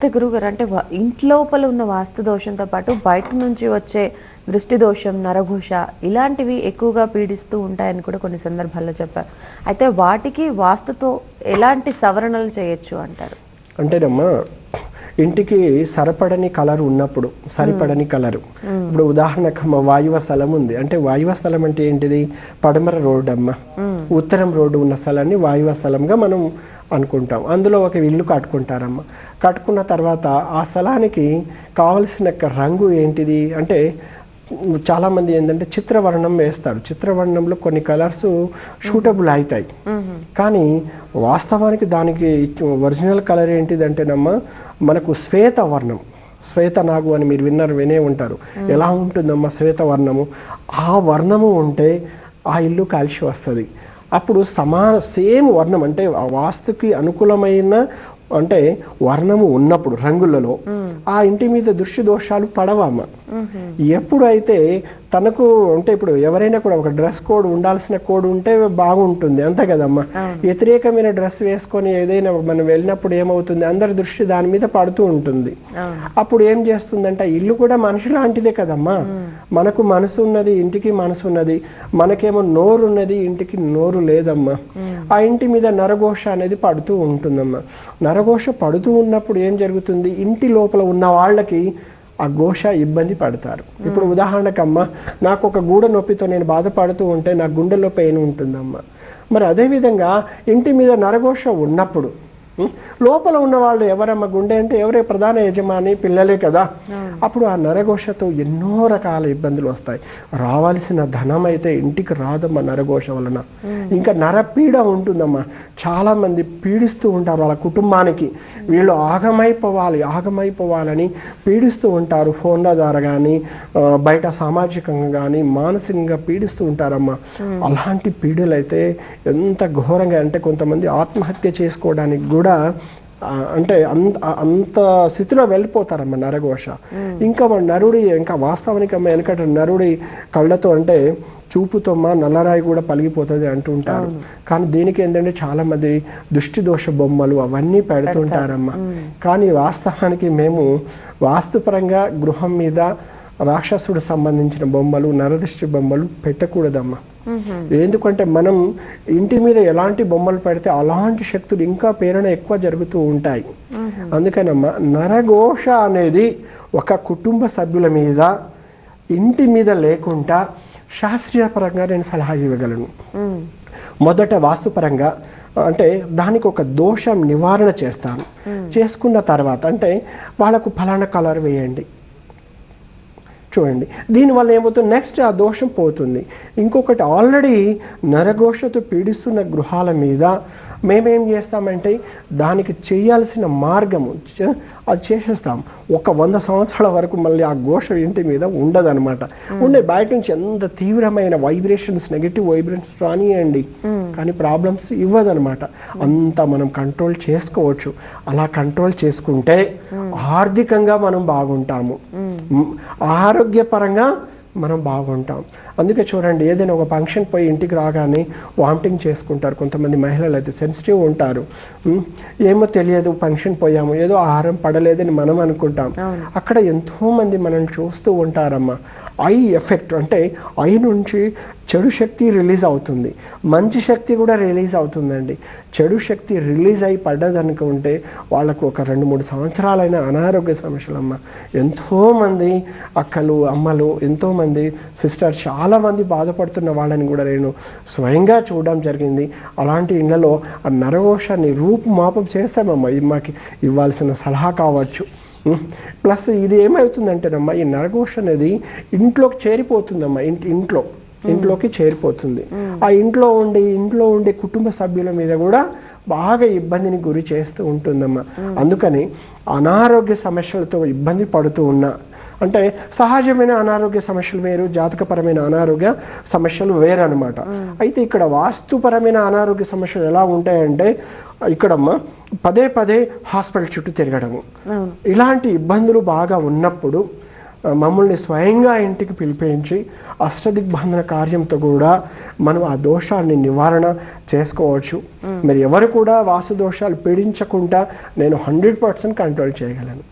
అయితే గురువుగారు అంటే ఇంట్లోపల ఉన్న వాస్తు దోషంతో పాటు బయట నుంచి వచ్చే దృష్టి దోషం, నరఘోష ఇలాంటివి ఎక్కువగా పీడిస్తూ ఉంటాయని కూడా కొన్ని సందర్భాల్లో చెప్పారు. అయితే వాటికి వాస్తుతో ఎలాంటి సవరణలు చేయొచ్చు అంటారు? అంటేనమ్మా, ఇంటికి సరిపడని కలర్ ఉన్నప్పుడు, సరిపడని కలరు ఇప్పుడు ఉదాహరణకు వాయువ స్థలం ఉంది అంటే, వాయువ స్థలం అంటే ఏంటిది? పడమర రోడ్డు అమ్మ, ఉత్తరం రోడ్డు ఉన్న స్థలాన్ని వాయువ స్థలంగా మనం అనుకుంటాం. అందులో ఒక ఇల్లు కట్టుకుంటారమ్మ. కట్టుకున్న తర్వాత ఆ స్థలానికి కావలసిన రంగు ఏంటిది అంటే, చాలామంది ఏంటంటే చిత్రవర్ణం వేస్తారు. చిత్రవర్ణంలో కొన్ని కలర్స్ షూటబుల్ అవుతాయి, కానీ వాస్తవానికి దానికి ఒరిజినల్ కలర్ ఏంటిదంటేనమ్మా, మనకు శ్వేత వర్ణం, శ్వేత నాగు అని మీరు వినే ఉంటారు. ఎలా ఉంటుందమ్మా శ్వేతవర్ణము? ఆ వర్ణము ఉంటే ఆ ఇల్లు కలిసి వస్తుంది. అప్పుడు సేమ్ వర్ణం అంటే ఆ వాస్తుకి అనుకూలమైన అంటే వర్ణము ఉన్నప్పుడు రంగులలో ఆ ఇంటి మీద దృష్టి దోషాలు పడవమ్మ. ఎప్పుడైతే తనకు అంటే, ఇప్పుడు ఎవరైనా కూడా ఒక డ్రెస్ కోడ్ ఉండాల్సిన కోడ్ ఉంటే బాగుంటుంది, అంతే కదమ్మా. వ్యతిరేకమైన డ్రెస్ వేసుకొని ఏదైనా మనం వెళ్ళినప్పుడు ఏమవుతుంది, అందరి దృష్టి దాని మీద పడుతూ ఉంటుంది. అప్పుడు ఏం చేస్తుందంటే, ఇల్లు కూడా మనిషి లాంటిదే కదమ్మా. మనకు మనసు ఉన్నది, ఇంటికి మనసు ఉన్నది. మనకేమో నోరు ఉన్నది, ఇంటికి నోరు లేదమ్మా. ఆ ఇంటి మీద నరఘోష అనేది పడుతూ ఉంటుందమ్మా. నరఘోష పడుతూ ఉన్నప్పుడు ఏం జరుగుతుంది, ఇంటి లోపల ఉన్న వాళ్ళకి ఆ ఘోష ఇబ్బంది పడతారు. ఇప్పుడు ఉదాహరణకమ్మా, నాకు ఒక గూడ నొప్పితో నేను బాధపడుతూ ఉంటే నాకు గుండెలో పెయిన్ ఉంటుందమ్మా. మరి అదేవిధంగా ఇంటి మీద నరఘోష ఉన్నప్పుడు లోపల ఉన్న వాళ్ళు ఎవరమ్మా? గుండె అంటే ఎవరే? ప్రధాన యజమాని, పిల్లలే కదా. అప్పుడు ఆ నరఘోషతో ఎన్నో రకాల ఇబ్బందులు వస్తాయి. రావాల్సిన ధనం అయితే ఇంటికి రాదమ్మా నరఘోష వలన. ఇంకా నరపీడ ఉంటుందమ్మా. చాలా మంది పీడిస్తూ ఉంటారు వాళ్ళ కుటుంబానికి. వీళ్ళు ఆగమైపోవాలని పీడిస్తూ ఉంటారు. ఫోన్ల ద్వారా కానీ, బయట సామాజికంగా కానీ, మానసికంగా పీడిస్తూ ఉంటారమ్మా. అలాంటి పీడలు అయితే ఎంత ఘోరంగా అంటే, కొంతమంది ఆత్మహత్య చేసుకోవడానికి కూడా అంటే అంత స్థితిలో వెళ్ళిపోతారమ్మ నరఘోష. ఇంకా నరుడి ఇంకా వాస్తవానికి అమ్మ వెనకట నరుడి కళ్ళతో అంటే చూపుతో నల్లరాయి కూడా పలిగిపోతుంది అంటూ ఉంటారు. కానీ దీనికి ఏంటంటే చాలా మంది దృష్టి దోష బొమ్మలు అవన్నీ పెడుతుంటారమ్మా. కానీ వాస్తవానికి మేము వాస్తుపరంగా గృహం మీద రాక్షసుడు సంబంధించిన బొమ్మలు, నరదృష్టి బొమ్మలు పెట్టకూడదమ్మా. ఎందుకంటే మనం ఇంటి మీద ఎలాంటి బొమ్మలు పెడితే అలాంటి శక్తులు ఇంకా ప్రేరణ ఎక్కువ జరుగుతూ ఉంటాయి. అందుకనమ్మా నరఘోష అనేది ఒక కుటుంబ సభ్యుల మీద, ఇంటి మీద లేకుండా శాస్త్రీయపరంగా నేను సలహా ఇవ్వగలను. మొదట వాస్తుపరంగా అంటే దానికి ఒక దోషం నివారణ చేస్తాను. చేసుకున్న తర్వాత అంటే వాళ్ళకు ఫలానా కలర్ వేయండి, చూడండి, దీనివల్ల ఏమవుతుంది, నెక్స్ట్ ఆ దోషం పోతుంది. ఇంకొకటి, ఆల్రెడీ నరఘోషతో పీడిస్తున్న గృహాల మీద మేమేం చేస్తామంటే దానికి చేయాల్సిన మార్గము అది చేసేస్తాం. 100 సంవత్సరాల వరకు మళ్ళీ ఆ ఘోష ఇంటి మీద ఉండదనమాట. ఉండే బయట నుంచి ఎంత తీవ్రమైన వైబ్రేషన్స్, నెగిటివ్ వైబ్రేషన్స్ రానియండి, కానీ ప్రాబ్లమ్స్ ఇవ్వదనమాట. అంతా మనం కంట్రోల్ చేసుకోవచ్చు. అలా కంట్రోల్ చేసుకుంటే ఆర్థికంగా మనం బాగుంటాము, ఆరోగ్యపరంగా మనం బాగుంటాం. అందుకే చూడండి, ఏదైనా ఒక ఫంక్షన్ పోయి ఇంటికి రాగానే వామిటింగ్ చేసుకుంటారు. కొంతమంది మహిళలు అయితే సెన్సిటివ్ ఉంటారు. ఏమో తెలియదు, ఫంక్షన్ పోయాము, ఏదో ఆహారం పడలేదని మనం అనుకుంటాం. అక్కడ ఎంతో మంది మనల్ని చూస్తూ ఉంటారమ్మా. ఐ ఎఫెక్ట్ అంటే ఐ నుంచి చెడు శక్తి రిలీజ్ అవుతుంది, మంచి శక్తి కూడా రిలీజ్ అవుతుందండి. చెడు శక్తి రిలీజ్ అయి పడ్డదనుకుంటే వాళ్ళకు ఒక 2-3 సంవత్సరాలైన అనారోగ్య సమస్యలమ్మ. ఎంతోమంది అక్కలు, అమ్మలు, ఎంతోమంది సిస్టర్స్, చాలామంది బాధపడుతున్న వాళ్ళని కూడా నేను స్వయంగా చూడడం జరిగింది. అలాంటి ఇళ్లలో ఆ నరఘోషాన్ని రూపుమాపం చేస్తామమ్మా. మాకు ఇవ్వాల్సిన సలహా కావచ్చు. ప్లస్ ఇది ఏమవుతుందంటేనమ్మా, ఈ నరఘోష అనేది ఇంట్లోకి చేరిపోతుందమ్మా. ఇంట్లోకి చేరిపోతుంది. ఆ ఇంట్లో ఉండే కుటుంబ సభ్యుల మీద కూడా బాగా ఇబ్బందిని గురి చేస్తూ ఉంటుందమ్మా. అందుకని అనారోగ్య సమస్యలతో ఇబ్బంది పడుతూ ఉన్నా అంటే, సహజమైన అనారోగ్య సమస్యలు వేరు, జాతకపరమైన అనారోగ్య సమస్యలు వేరు అనమాట. అయితే ఇక్కడ వాస్తుపరమైన అనారోగ్య సమస్యలు ఎలా ఉంటాయంటే, ఇక్కడమ్మా పదే హాస్పిటల్ చుట్టూ తిరగడము, ఇలాంటి ఇబ్బందులు బాగా ఉన్నప్పుడు మమ్మల్ని స్వయంగా ఇంటికి పిలిపించి అష్టదిగ్బంధన కార్యంతో కూడా మనం ఆ దోషాన్ని నివారణ చేసుకోవచ్చు. మరి ఎవరు కూడా వాస్తు దోషాలు పీడించకుండా నేను 100% కంట్రోల్ చేయగలను.